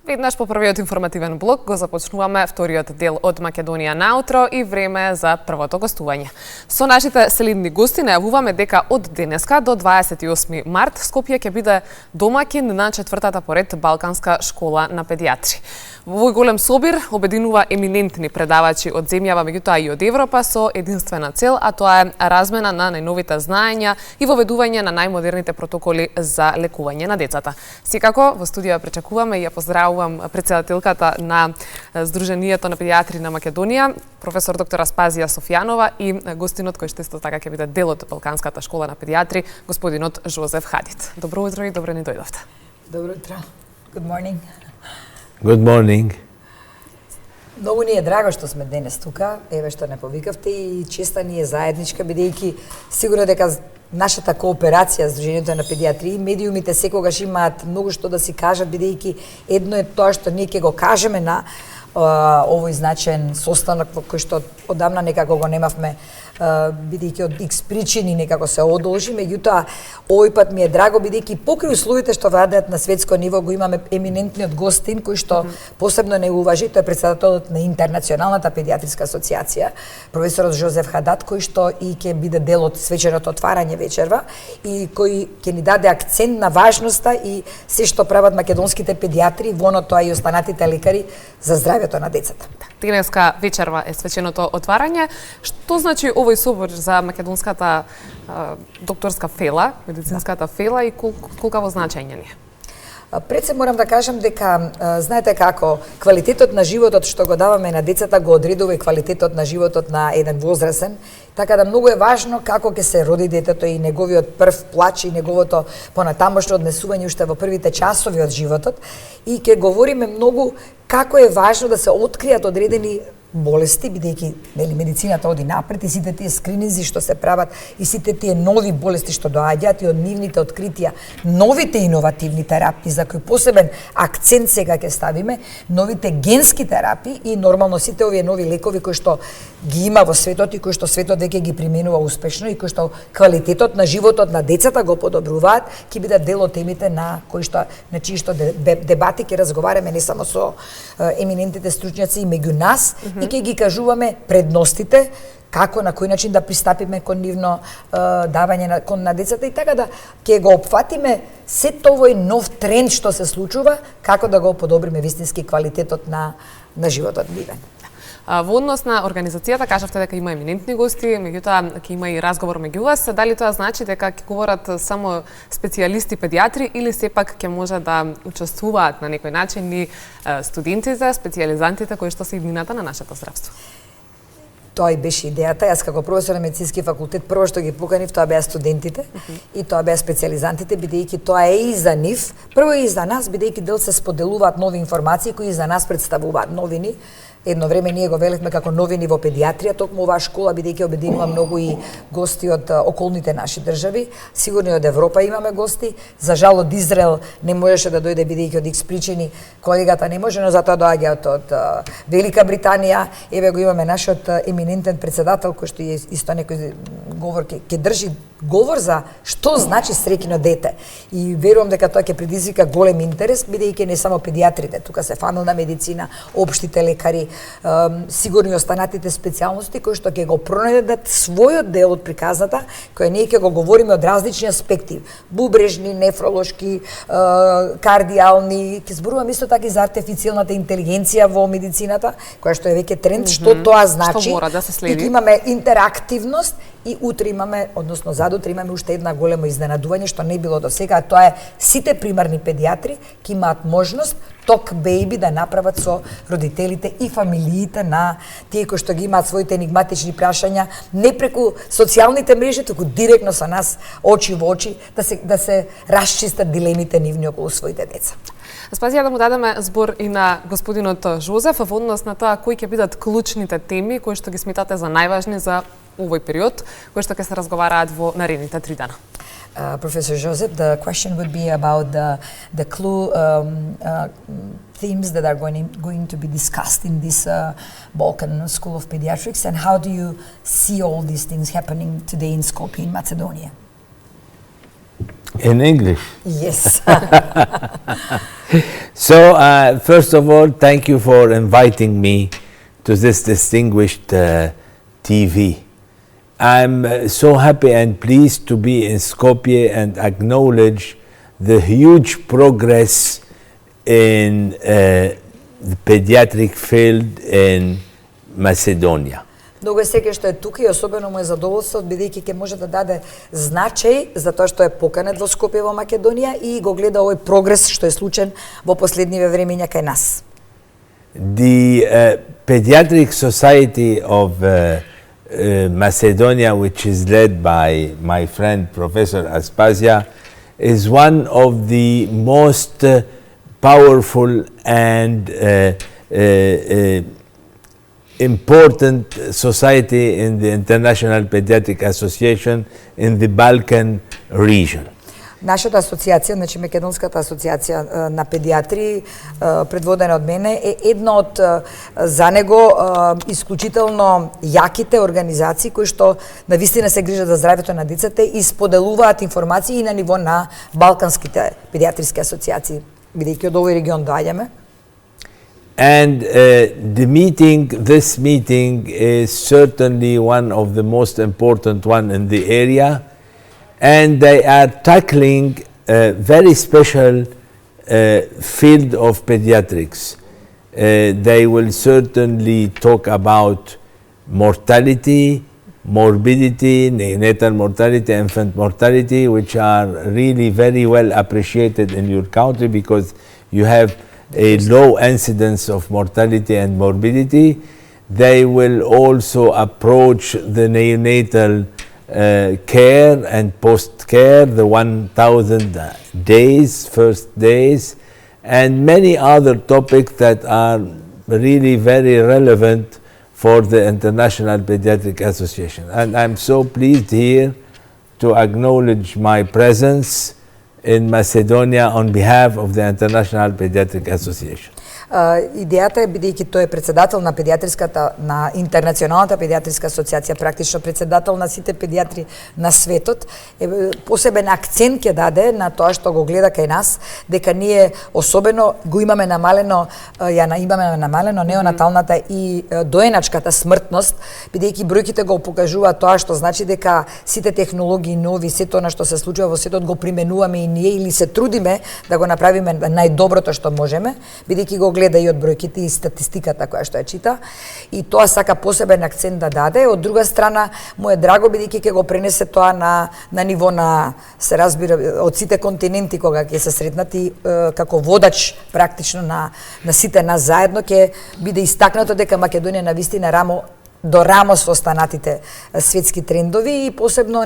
Веднаш по првиот информативен блок го започнуваме вториот дел од Македонија наутро и време за првото гостување. Со нашите следни гости најавуваме дека од денеска до 28 март Скопје ќе биде домаќин на четвртата поред Балканска школа на педиатри. Во овој голем собир обединува еминентни предавачи од земјава, меѓутоа и од Европа, со единствена цел, а тоа е размена на најновите знаења и воведување на најмодерните протоколи за лекување на децата. Секако, во студија пречекуваме и ја поздравувам председателката на Сдруженијето на педиатри на Македонија, професор доктор Аспазија Софијанова, и гостинот кој што исто така ќе биде дел од Балканската школа на педиатри, господинот Жозеф Хадид. Добро утро и добро ни дојдовте. Добро утро. Good morning. Good morning. Многу ни е драго што сме денес тука, еве што не повикавте, и честа ни е заедничка, бидејќи сигурно дека нашата кооперација со Сдруженијето на педиатри, медиумите секогаш имаат многу што да си кажат, бидејќи едно е тоа што ние ќе го кажеме на овој значаен состанок во кој што одамна некако го немавме, бидејќи од X причини некако се одолжи, меѓутоа овој пат ми е драго бидејќи покрај условите што владеат на светско ниво го имаме еминентниот гостин кој што посебно не уважи, тој е претседателот на Интернационалната педиатриска асоциација, професорот Жозеф Хадид, кој што и ќе биде дел од свеченото отварање вечерва и кој ќе ни даде акцент на важноста и се што прават македонските педиатри, воно тоа и останатите лекари за здравјето на децата. Денеска вечерва е свеченото отварање. Што значи овој собор за македонската докторска фела, медицинската фела, и колкаво значење ни е? Пред се морам да кажам дека, знаете како, квалитетот на животот што го даваме на децата го одредува и квалитетот на животот на еден возрасен, така да многу е важно како ќе се роди детето и неговиот прв плач и неговото понатамошно однесување уште во првите часови од животот, и ќе говориме многу како е важно да се откријат одредени болести, бидејќи медицината оди напред и сите тие скрининзи што се прават и сите тие нови болести што доаѓаат и од нивните откритија, новите иновативни терапии за кои посебен акцент сега ќе ставиме, новите генски терапии и нормално сите овие нови лекови кои што ги има во светот и кои што светот веќе ги применува успешно и кои што квалитетот на животот на децата го подобруваат, ќе бидат дел од темите на кои што на чии што дебати ќе разговараме не само со еминентните стручњаци и меѓу нас, и ќе ги кажуваме предностите, како на кој начин да пристапиме кон нивно давање на децата, и така да ќе го опфатиме сето овој нов тренд што се случува, како да го подобриме вистински квалитетот на животот нивен. Во однос на организацијата, кажавте дека има еминентни гости, меѓутоа ќе има и разговор меѓу вас. Дали тоа значи дека ќе говорат само специјалисти педиатри или сепак ќе може да учествуваат на некој начин и студентите, специјализантите кои што се иднината на нашето здравство? Тоа и беше идејата. Јас како професор на медицински факултет прво што ги поканив тоа беа студентите и тоа беа специјализантите, бидејќи тоа е и за нив, прво и за нас, бидејќи дел се споделуваат нови информации кои за нас представуваат новини. Едно време ние го велевме како новини во педиатрија, токму оваа школа, бидејќи обединува многу и гости од околните наши држави, сигурно и од Европа имаме гости. За жал од Израел не можеше да дојде бидејќи од X причини колегата не може, но затоа доаѓа од Велика Британија. Еве го имаме нашиот еминентен претседател кој што е исто некој говор ќе држи говор за што значи среќно дете. И верувам дека тоа ќе предизвика голем интерес, бидејќи не само педиатрите, тука се фамилна медицина, општите лекари, сигурно и останатите специјалности кои што ќе го пронајдат својот дел од приказната, која ние ќе го говориме од различни аспекти, бубрежни, нефролошки, кардијални, ќе зборуваме исто така и за артифицијалната интелигенција во медицината, која што е веќе тренд, што тоа значи, што мора да се следи. И имаме интерактивност, и утре имаме, односно задутре имаме уште една големо изненадување што не било до сега, а тоа е сите примарни педиатри ќе имаат можност ток бејби да направат со родителите и фамилиите на тие кои што ги имаат своите енигматични прашања, не преку социјалните мрежи, туку директно со нас, очи во очи, да се расчистат дилемите нивни околу своите деца. Спазија да му дадеме збор и на господинот Жозеф во однос на тоа кои ќе бидат клучните теми кои што ги сметате за најважни за овој период, кои што ќе се разговараат во наредните 3 дена. Professor Joseph, the question would be about the clue themes that are going to be discussed in this Balkan School of Pediatrics, and how do you see all these things happening today in Skopje, in Macedonia? In English. Yes. So, first of all, thank you for inviting me to this distinguished TV. I'm so happy and pleased to be in Skopje and acknowledge the huge progress in the pediatric field in Macedonia. Многу е секој што е тука и особено му е задоволство бидејќи ќе може да даде значај за тоа што е поканет во Скопје во Македонија и го гледа овој прогрес што е случен во последниве времиња кај нас. The Pediatric Society of Macedonia, which is led by my friend Professor Aspasia, is one of the most powerful and important society in the International Pediatric Association in the Balkan region. Нашата асоциација, значи Македонската асоциација на педиатри, предводена од мене, е една од за него исклучително јаките организации кои што навистина се грижат за здравјето на децата и споделуваат информации и на ниво на балканските педиатриски асоциации, бидејќи од овој регион доаѓаме. And this meeting is certainly one of the most important one in the area, and they are tackling a very special field of pediatrics. They will certainly talk about mortality, morbidity, neonatal mortality, infant mortality, which are really very well appreciated in your country because you have a low incidence of mortality and morbidity. They will also approach the neonatal care and post-care, the 1,000 days, first days, and many other topics that are really very relevant for the International Pediatric Association. And I'm so pleased here to acknowledge my presence in Macedonia on behalf of the International Pediatric Association. Идејата е, бидејќи тој е председател на педиатриската, на Интернационалната педиатриска асоциација, практично председател на сите педиатри на светот, посебен акцент ќе даде на тоа што го гледа кај нас, дека ние особено го имаме намалено, неонаталната и доеначката смртност, бидејќи бројките го покажуваат тоа што значи дека сите технологии нови, сето она што се случува во светот го применуваме и ние или се трудиме да го направиме најдоброто што можеме, бидејќи го гледа и од бројките и статистиката која што ја чита, и тоа сака посебен акцент да даде. Од друга страна, му е драго бидејќи ќе го пренесе тоа на ниво на, се разбира, од сите континенти кога ќе се сретнати како водач практично на сите нас заедно, ќе биде истакнато дека Македонија навистина рамо до рамо со останатите светски трендови и посебно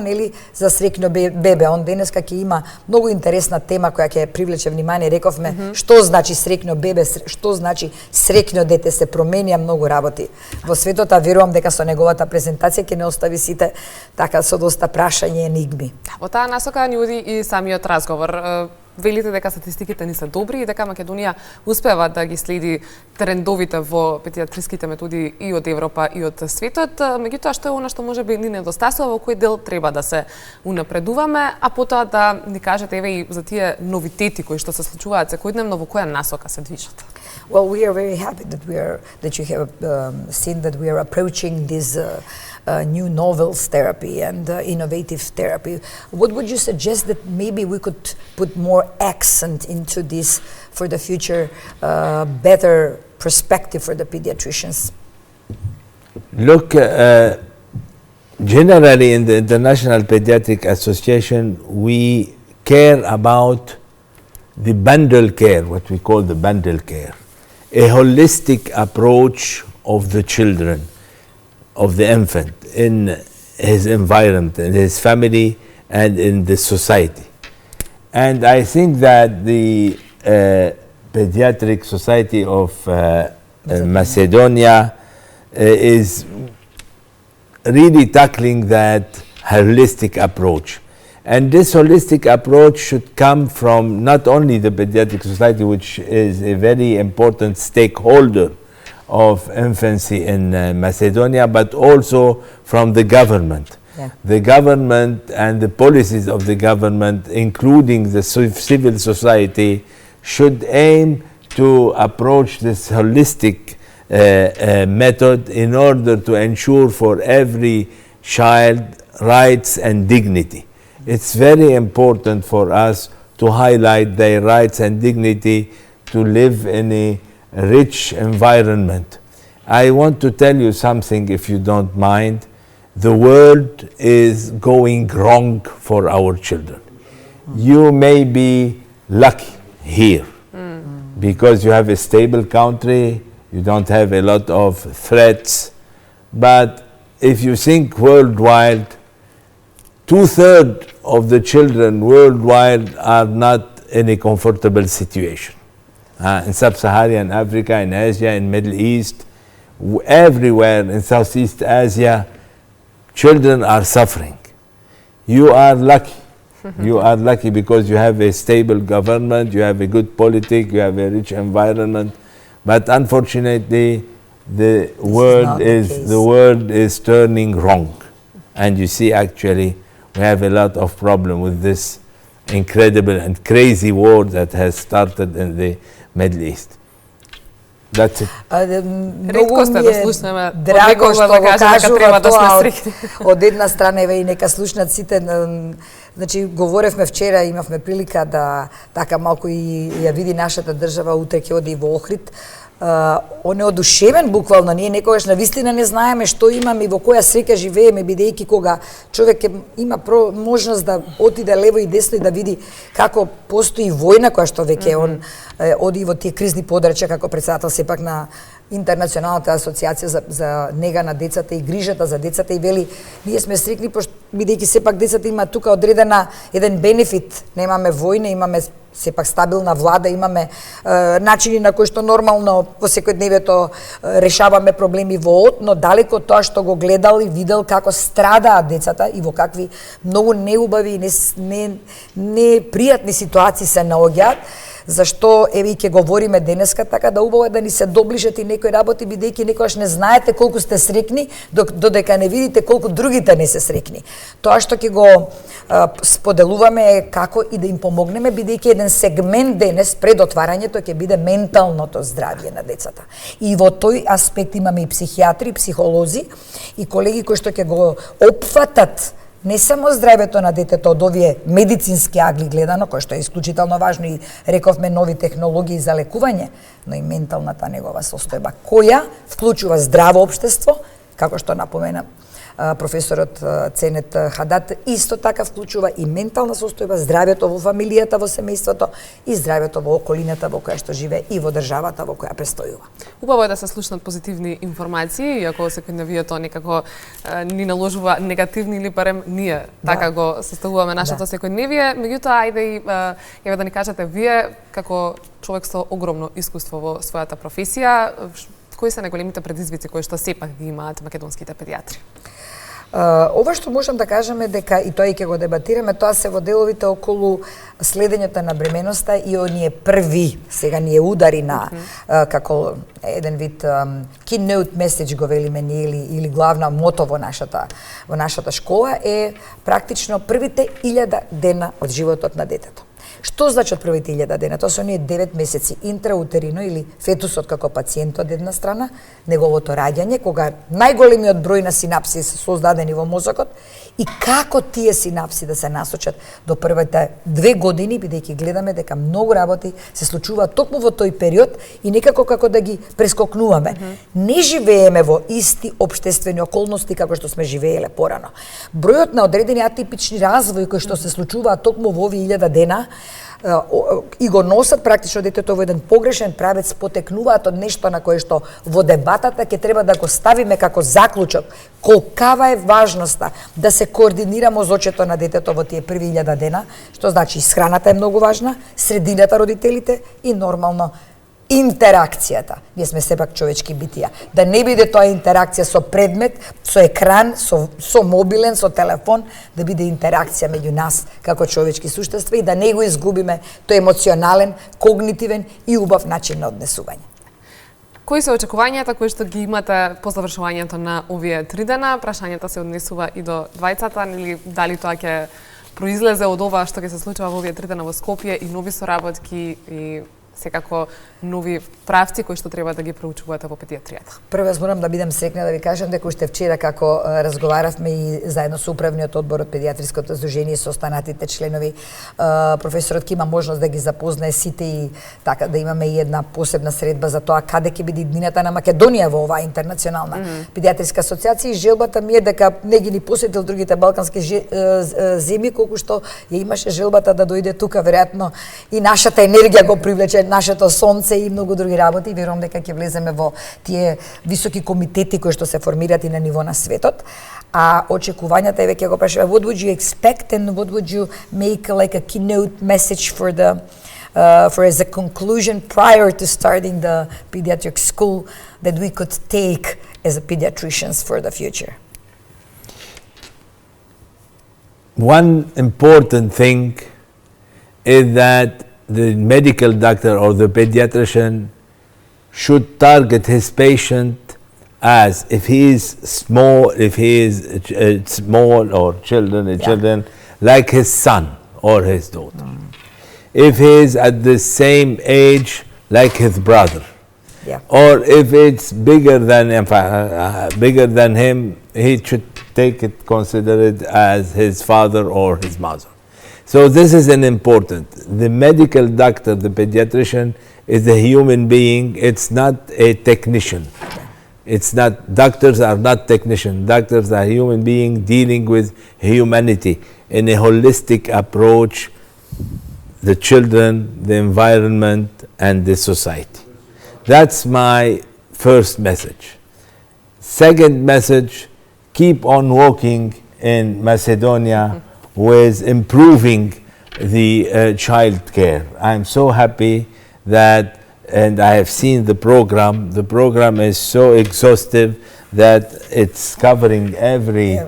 за среќно бебе. Он денеска ќе има многу интересна тема која ќе привлече внимание. Рековме што значи среќно бебе, што значи среќно дете, се променија многу работи во светот, а верувам дека со неговата презентација ќе не остави сите така со доста прашања и енигми. Во таа насока ни оди и самиот разговор. Велите дека статистиките ни се добри и дека Македонија успева да ги следи трендовите во педиатриските методи и од Европа и од светот. Меѓутоа, што е она што можеби ни недостасува, во кој дел треба да се унапредуваме, а потоа да ни кажете еве и за тие новитети кои што се случуваат секојдневно, во која насока се движат. Well, we are very happy that you have seen that we are approaching this new novel therapy and innovative therapy. What would you suggest that maybe we could put more accent into this for the future, better perspective for the pediatricians? Look, generally in the International Pediatric Association, we care about the bundle care, what we call the bundle care, a holistic approach of the children, of the infant in his environment, in his family, and in the society. And I think that the Pediatric Society of Macedonia is really tackling that holistic approach. And this holistic approach should come from not only the Pediatric Society, which is a very important stakeholder of infancy in Macedonia, but also from the government. the government and the policies of the government, including the civil society, should aim to approach this holistic method in order to ensure for every child rights and dignity. It's very important for us to highlight their rights and dignity to live in a rich environment. I want to tell you something, if you don't mind. The world is going wrong for our children. You may be lucky here because you have a stable country, you don't have a lot of threats, but if you think worldwide, 2/3 of the children worldwide are not in a comfortable situation. In Sub-Saharan Africa, in Asia, in Middle East, everywhere in Southeast Asia, children are suffering. You are lucky. You are lucky because you have a stable government, you have a good politics, you have a rich environment. But unfortunately, the world is turning wrong. And you see, actually, we have a lot of problem with this incredible and crazy war that has started in the Middle East. That's it. Многу ми е драго што го кажува тоа од една страна и нека слушнат сите. Значи, говоревме вчера, имавме прилика да така малку и ја види нашата држава, утре ќе оди во Охрид. Он е одушевен буквално, ние некогаш навистина не знаеме што имаме и во која среќа живееме, бидејќи кога човек има можност да отиде лево и десно и да види како постои војна, која што веќе он оди во тие кризни подрачја како председател сепак на Интернационалната асоциација за нега на децата и грижата за децата и вели, ние сме срекни, бидејќи сепак децата имаат тука одредена еден бенефит, немаме војна, имаме сепак стабилна влада, имаме начини на кои што нормално во секојдневието решаваме проблеми во од, но далеко од тоа што го гледал и видел како страдаат децата и во какви многу неубави и непријатни ситуации се наоѓаат, зашто еве и ќе говориме денеска, така да убаво е да ни се доближат и некои работи, бидејќи некогаш не знаете колку сте срекни, додека не видите колку другите не се срекни. Тоа што ќе го споделуваме е како и да им помогнеме, бидејќи еден сегмент денес пред отварањето ќе биде менталното здравје на децата. И во тој аспект имаме и психијатри, и психолози и колеги кои што ќе го опфатат не само здравјето на детето од овие медицински агли гледано, кој што е исклучително важно и рековме нови технологии за лекување, но и менталната негова состојба, која вклучува здраво општество, како што напомена професорот Ценет Хадат, исто така вклучува и ментална состојба, здравјето во фамилијата, во семејството и здравјето во околината во која што живее и во државата во која престојува. Убаво е да се слушнат позитивни информации, иако секојдневието некако ни наложува негативни или барем ние така го составуваме нашето секојдневие, меѓутоа ајде и еве да ни кажете вие како човек со огромно искуство во својата професија, кои се најголемите предизвици кои што сепак ги имаат македонските педиатри? Ова што можам да кажеме дека и тоа и ќе го дебатираме, тоа се во деловите околу следењето на бременоста и оние први, сега ние удари на како еден вид keynote message го велиме ние или главна мото во нашата школа е практично првите 1000 дена од животот на детето. Што значи од првите 1000 дена? Тоа се оние 9 месеци интраутерино или фетусот како пациент од една страна, неговото раѓање, кога најголемиот број на синапси се создадени во мозокот и како тие синапси да се насочат до првите 2 години, бидејќи гледаме дека многу работи се случуваат токму во тој период и некако како да ги прескокнуваме. Не живееме во исти општествени околности како што сме живееле порано. Бројот на одредени атипични развои кои што се случуваат токму во овие 1000 дена и го носат практично детето во еден погрешен правец, потекнуваат од нешто на кое што во дебатата ќе треба да го ставиме како заклучок, колкава е важноста да се координира мозочето на детето во тие први 1000 дена, што значи исхраната е многу важна, средината родителите и нормално интеракцијата. Ние сме сепак човечки битија. Да не биде тоа интеракција со предмет, со екран, со мобилен, со телефон, да биде интеракција меѓу нас како човечки суштества и да не го изгубиме тој емоционален, когнитивен и убав начин на однесување. Кои се очекувањата кои што ги имате по завршувањето на овие 3 дена? Прашањето се однесува и до двајцата, или дали тоа ќе произлезе од ова што ќе се случува во овие 3 дена во Скопје и нови соработки и секако нови правци кои што треба да ги проучувате во педиатријата? Прво морам да бидам срекна да ви кажам дека уште вчера како разговаравме и заедно со управниот одбор од педиатриското здружение со останатите членови, професорот ќе има можност да ги запознае сите и така да имаме и една посебна средба за тоа каде ќе биде иднината на Македонија во оваа интернационална педиатриска асоциација. И желбата ми е дека не ги ни посетил другите балкански земји, колку што ја имаше желбата да дојде тука, веројатно и нашата енергија го привлече, нашето сонце и многу други работи. Верувам дека ќе влеземе во тие високи комитети кои што се формираат и на ниво на светот. А очекувањата е веќе го прашува, what would you expect and what would you make like a keynote message for the for as a conclusion prior to starting the pediatric school that we could take as a pediatricians for the future? One important thing is that the medical doctor or the pediatrician should target his patient as if he is small, if he is small or children like his son or his daughter. If he is at the same age like his brother, or if it's bigger than him, he should consider it as his father or his mother. So this is an important. The medical doctor, the pediatrician, is a human being. It's not a technician. It's not, doctors are not technicians. Doctors are human beings dealing with humanity in a holistic approach, the children, the environment, and the society. That's my first message. Second message, keep on working in Macedonia with improving the child care. I'm so happy that, and I have seen the program is so exhaustive that it's covering every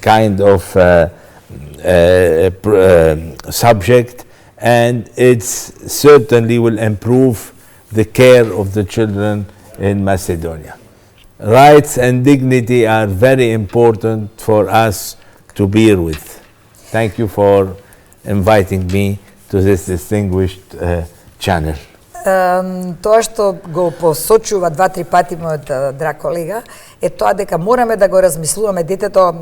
kind of subject, and it certainly will improve the care of the children in Macedonia. Rights and dignity are very important for us to bear with. Thank you for inviting me to this distinguished channel. Тоа што го посочува 2-3 пати мојот драг колега е тоа дека мораме да го размислуваме детето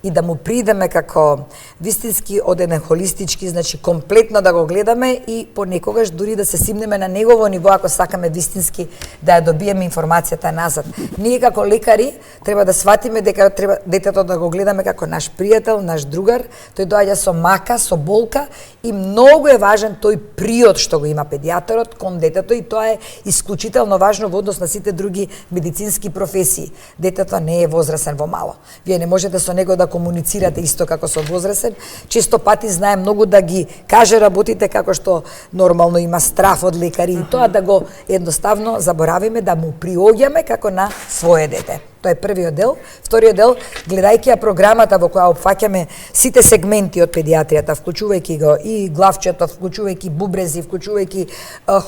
и да му придеме како вистински од еден холистички, значи комплетно да го гледаме и понекогаш дури да се симнеме на негово ниво ако сакаме вистински да ја добиеме информацијата назад. Ние како лекари треба да сватиме дека треба детето да го гледаме како наш пријател, наш другар. Тој доаѓа со мака, со болка и многу е важен тој приод што го има педијатрот кон детето и тоа е исклучително важно во однос на сите други медицински професии. Детето не е возрасен во мало. Вие не можете со него да комуницирате исто како со возрасен. Често пати знае многу да ги каже работите како што нормално има страф од лекари и тоа да го едноставно заборавиме да му приоѓаме како на свое дете. Тоа е првиот дел. Вториот дел, гледајќи ја програмата во која опфаќаме сите сегменти од педиатријата, вклучувајќи го и главчето, вклучувајќи бубрези, вклучувајќи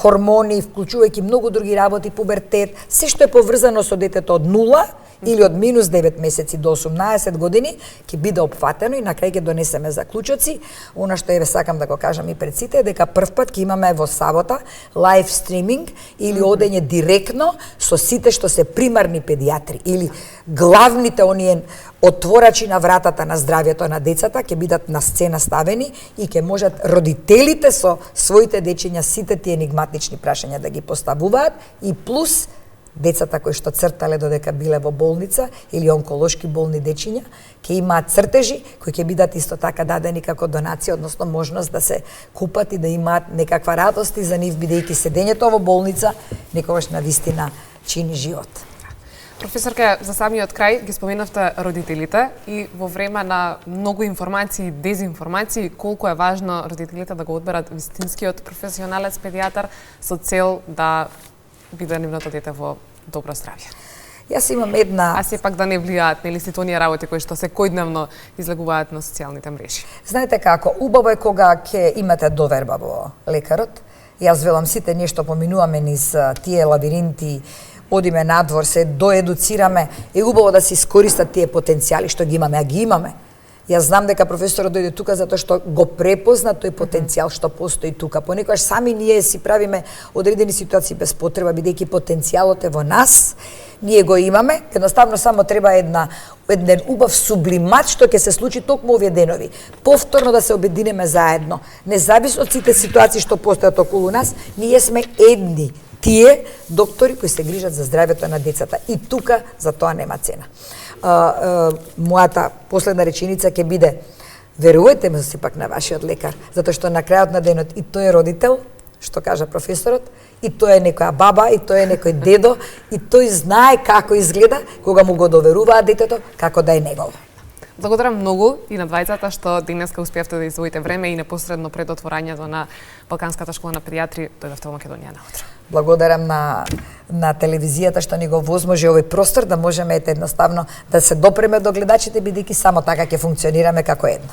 хормони, вклучувајќи многу други работи, пубертет, се што е поврзано со детето од 0 или од минус 9 месеци до 18 години, ќе биде опфатено и на крај ќе донесеме заклучоци. Она што еве сакам да го кажам и пред сите е дека првпат ќе имаме во сабота лайв стриминг или одење директно со сите што се примарни педиатри или главните оние отворачи на вратата на здравјето на децата ќе бидат на сцена ставени и ќе можат родителите со своите дечиња сите тие енигматични прашања да ги поставуваат и плюс децата кои што цртале додека биле во болница или онколошки болни дечиња ќе имаат цртежи кои ќе бидат исто така дадени како донација, односно можност да се купат и да имаат некаква радост и за нив бидејќи седењето во болница некогаш на вистина чини живот. Професорке, за самиот крај ги споменавте родителите и во време на многу информации и дезинформации, колку е важно родителите да го одберат вистинскиот професионалец педијатар со цел да биде нивното дете во добро здравје. Јас имам една... А сепак да не влијаат, нели, сите оние работи кои што секојдневно излегуваат на социјалните мрежи. Знаете како, убаво е кога ќе имате доверба во лекарот. Јас велам сите нешто поминуваме низ тие лавиринти, одиме надвор, се доедуцираме, е убаво да се искористат тие потенцијали што ги имаме, а ги имаме. Јас знам дека професорот дојде тука затоа што го препозна тој потенцијал што постои тука. Понекогаш сами ние си правиме одредени ситуации без потреба, бидејќи потенцијалот е во нас, ние го имаме, едноставно само треба еден убав сублимат што ќе се случи токму овие денови. Повторно да се обединеме заедно. Независно од сите ситуации што постојат околу нас, ние сме едни. Тие доктори кои се грижат за здравјето на децата. И тука за тоа нема цена. Мојата последна реченица ќе биде: верувајте ме сепак на вашиот лекар, затоа што на крајот на денот и тој е родител, што кажа професорот, и тој е некоја баба, и тој е некој дедо, и тој знае како изгледа кога му го доверуваат детето, како да е негово. Благодарам многу и на двајцата што денеска успеавте да извоите време и непосредно пред отворањето на Балканската школа на педиатри дојдовте во Македонија наутро. Благодарам на телевизијата што ни го возможи овој простор да можеме едноставно да се допреме до гледачите, бидејќи само така ќе функционираме како едно.